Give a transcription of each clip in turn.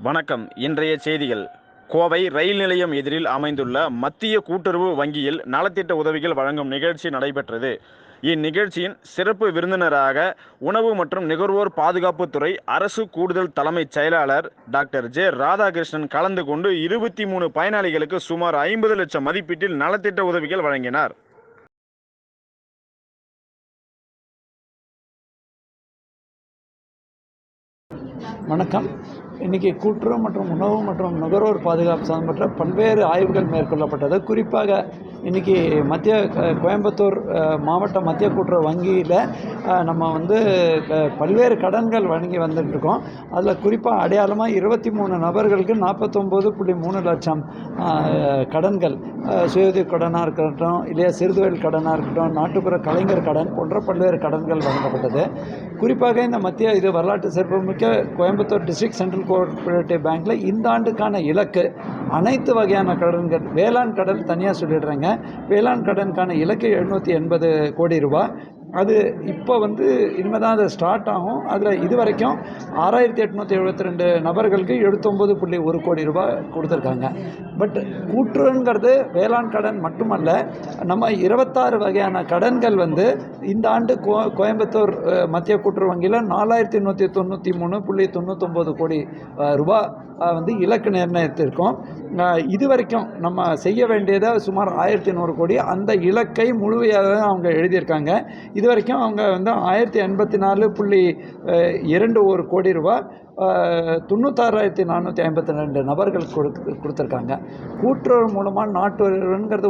வணக்கம். இன்றைய செய்திகள். கோவை ரயில் நிலையம் எதிரில் அமைந்துள்ள மத்திய கூட்டுறவு வங்கியில் நலத்திட்ட உதவிகள் வழங்கும் நிகழ்ச்சி நடைபெற்றது. இந்நிகழ்ச்சியின் சிறப்பு விருந்தினராக உணவு மற்றும் நுகர்வோர் பாதுகாப்புத்துறை அரசு கூடுதல் தலைமைச் செயலாளர் டாக்டர் ஜே. ராதாகிருஷ்ணன் கலந்து கொண்டு 23 பயனாளிகளுக்கு சுமார் 50 லட்சம் மதிப்பீட்டில் நலத்திட்ட உதவிகள் வழங்கினார். வணக்கம். இன்றைக்கி கூட்டுறவு மற்றும் உணவு மற்றும் நுகர்வோர் பாதுகாப்பு சம்பந்தப்பட்ட பல்வேறு ஆய்வுகள் மேற்கொள்ளப்பட்டது. குறிப்பாக இன்றைக்கி கோயம்புத்தூர் மாவட்ட மத்திய கூட்டுறவு வங்கியில் நம்ம பல்வேறு கடன்கள் வழங்கி வந்துட்டுருக்கோம். அதில் குறிப்பாக அடையாளமாக 23 நபர்களுக்கு 49.3 லட்சம் கடன்கள், சுயஉதவி கடனாக இருக்கட்டும், இல்லையா சிறுதொழில் கடனாக இருக்கட்டும், நாட்டுப்புற கலைஞர் கடன் போன்ற பல்வேறு கடன்கள் வழங்கப்பட்டது. குறிப்பாக இந்த இது வரலாற்று சிறப்புமிக்க கோயம்புத்தூர் டிஸ்ட்ரிக்ட் சென்ட்ரல் கோஆபரேட்டிவ் பேங்க்கில் இந்த ஆண்டுக்கான இலக்கு அனைத்து வகையான கடன்கள், வேளாண் கடன் தனியாக சொல்லிடுறேங்க. வேளாண் கடனுக்கான இலக்கு 780 கோடி ரூபாய். அது இப்போ இனிமேல் தான் அது ஸ்டார்ட் ஆகும். அதில் இதுவரைக்கும் 6872 நபர்களுக்கு 79.1 கோடி ரூபாய் கொடுத்துருக்காங்க. பட் கூட்டுறவுங்கிறது வேளாண் கடன் மட்டுமல்ல, நம்ம 26 வகையான கடன்கள் இந்த ஆண்டு கோயம்புத்தூர் மத்திய கூட்டுறவு வங்கியில் 4193.99 கோடி ரூபாய் இலக்கு நிர்ணயித்திருக்கோம். இதுவரைக்கும் நம்ம செய்ய வேண்டியதை சுமார் 1100 கோடி. அந்த இலக்கை முழுமையாக அவங்க எழுதியிருக்காங்க. இதுவரைக்கும் அவங்க 1084.21 கோடி ரூபாய் 96,452 நபர்கள் கொடுத்துருக்காங்க. கூட்டுறவு மூலமாக நாட்டுங்கிறது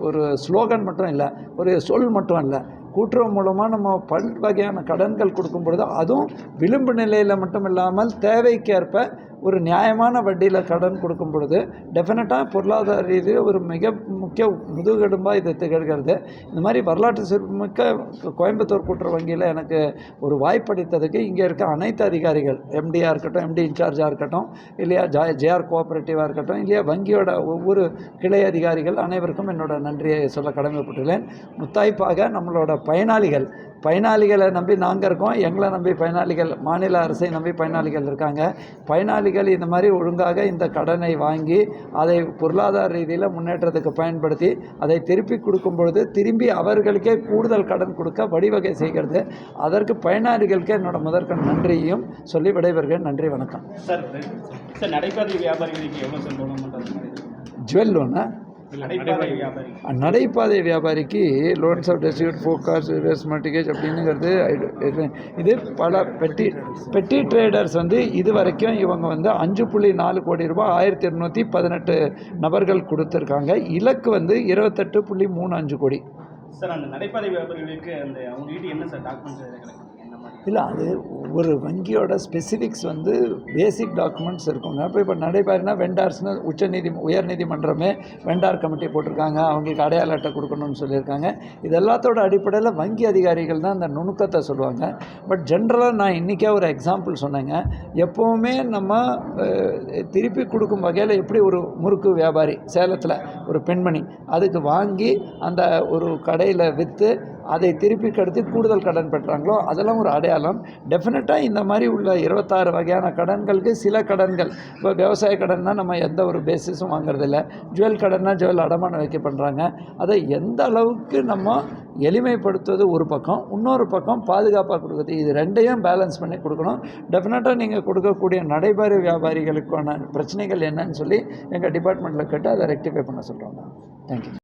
ஒரு ஸ்லோகன் மட்டும் இல்லை, ஒரு சொல் மட்டும் இல்லை. கூட்டுறவு மூலமாக நம்ம வகையான கடன்கள் கொடுக்கும் பொழுது, அதுவும் விளிம்பு நிலையில் மட்டும் இல்லாமல் தேவைக்கேற்ப ஒரு நியாயமான வட்டியில் கடன் கொடுக்கும் பொழுது டெஃபினட்டாக பொருளாதார ரீதியில் ஒரு மிக முக்கிய முதுகெலும்பாக இது திகழ்கிறது. இந்த மாதிரி வரலாற்று சிறப்புமிக்க கோயம்புத்தூர் கூட்டுறவு வங்கியில் எனக்கு ஒரு வாய்ப்பளித்ததுக்கு இங்கே இருக்க அனைத்து அதிகாரிகள், எம்டியாக இருக்கட்டும், எம்டி இன்சார்ஜாக இருக்கட்டும், இல்லையா ஜேஆர் கோஆபரேட்டிவாக இருக்கட்டும், இல்லையா வங்கியோட ஒவ்வொரு கிளை அதிகாரிகள் அனைவருக்கும் என்னோட நன்றியை சொல்ல கடமைப்பட்டுள்ளேன். முத்தாய்ப்பாக நம்மளோட பயனாளிகளை நம்பி நாங்கள் இருக்கோம். எங்களை நம்பி பயனாளிகள், மாநில அரசை நம்பி பயனாளிகள் இருக்காங்க. பயனாளிகள் இந்த மாதிரி ஒழுங்காக இந்த கடனை வாங்கி அதை பொருளாதார ரீதியில் முன்னேற்றத்துக்கு பயன்படுத்தி அதை திருப்பி கொடுக்கும் பொழுது திரும்பி அவர்களுக்கே கூடுதல் கடன் கொடுக்க வழிவகை செய்கிறது. அதற்கு பயனாளிகளுக்கு என்னோட முதற்கண் நன்றியையும் சொல்லி விடைபெறுகிறேன். நன்றி, வணக்கம். சார், நடைபாதை வியாபாரிகளுக்கு எவ்வளோ சம்பளம்? ஜுவல் லோனா? நடைபாதை வியாபாரிக்கு லோன்ஸ் ஆஃப் டெசியூட், ஃபோக்காஸ், ரிவர்ஸ் மார்ட்டிகேஜ் அப்படின்னுங்கிறது இது பல பெட்டி ட்ரேடர்ஸ் இது வரைக்கும் இவங்க 5.4 கோடி ரூபாய் 1218 நபர்கள் கொடுத்துருக்காங்க. இலக்கு 28.35 கோடி. சார், அந்த நடைபாதை வியாபாரிகளுக்கு அவங்ககிட்ட என்ன சார் டாக்குமெண்ட்ஸ்? இல்லை, அது ஒரு வங்கியோட ஸ்பெசிஃபிக்ஸ் பேசிக் டாக்குமெண்ட்ஸ் இருக்குங்க. இப்போ நடைபாரினா வெண்டார்ஸ்னு உயர்நீதிமன்றமே வெண்டார் கமிட்டி போட்டிருக்காங்க. அவங்களுக்கு அடையாள அட்டை கொடுக்கணும்னு சொல்லியிருக்காங்க. இது எல்லாத்தோட அடிப்படையில் வங்கி அதிகாரிகள் தான் அந்த நுணுக்கத்தை சொல்லுவாங்க. பட் ஜென்ரலாக நான் இன்றைக்கே ஒரு எக்ஸாம்பிள் சொன்னேங்க. எப்போவுமே நம்ம திருப்பி கொடுக்கும் வகையில் எப்படி ஒரு முறுக்கு வியாபாரி சேலத்தில் ஒரு பெண்மணி அதுக்கு வாங்கி அந்த ஒரு கடையில் விற்று அதை திருப்பி கடுத்து கூடுதல் கடன் பெற்றாங்களோ அதெல்லாம் ஒரு அடையாளம். டெஃபினட்டாக இந்த மாதிரி உள்ள 26 வகையான கடன்களுக்கு சில கடன்கள், இப்போ விவசாய கடன்னா நம்ம எந்த ஒரு பேசிஸும் வாங்குறதில்ல. ஜுவல் கடன்னா ஜுவல் அடமானம் வைக்க பண்ணுறாங்க. அதை எந்த அளவுக்கு நம்ம எளிமைப்படுத்துவது ஒரு பக்கம், இன்னொரு பக்கம் பாதுகாப்பாக கொடுக்குறது, இது ரெண்டையும் பேலன்ஸ் பண்ணி கொடுக்கணும். டெஃபினட்டாக நீங்கள் கொடுக்கக்கூடிய நடைபாதை வியாபாரிகளுக்கான பிரச்சனைகள் என்னன்னு சொல்லி எங்கள் டிபார்ட்மெண்ட்டில் கேட்டு அதை ரெக்டிஃபை பண்ண சொல்கிறாங்க. தேங்க்யூ.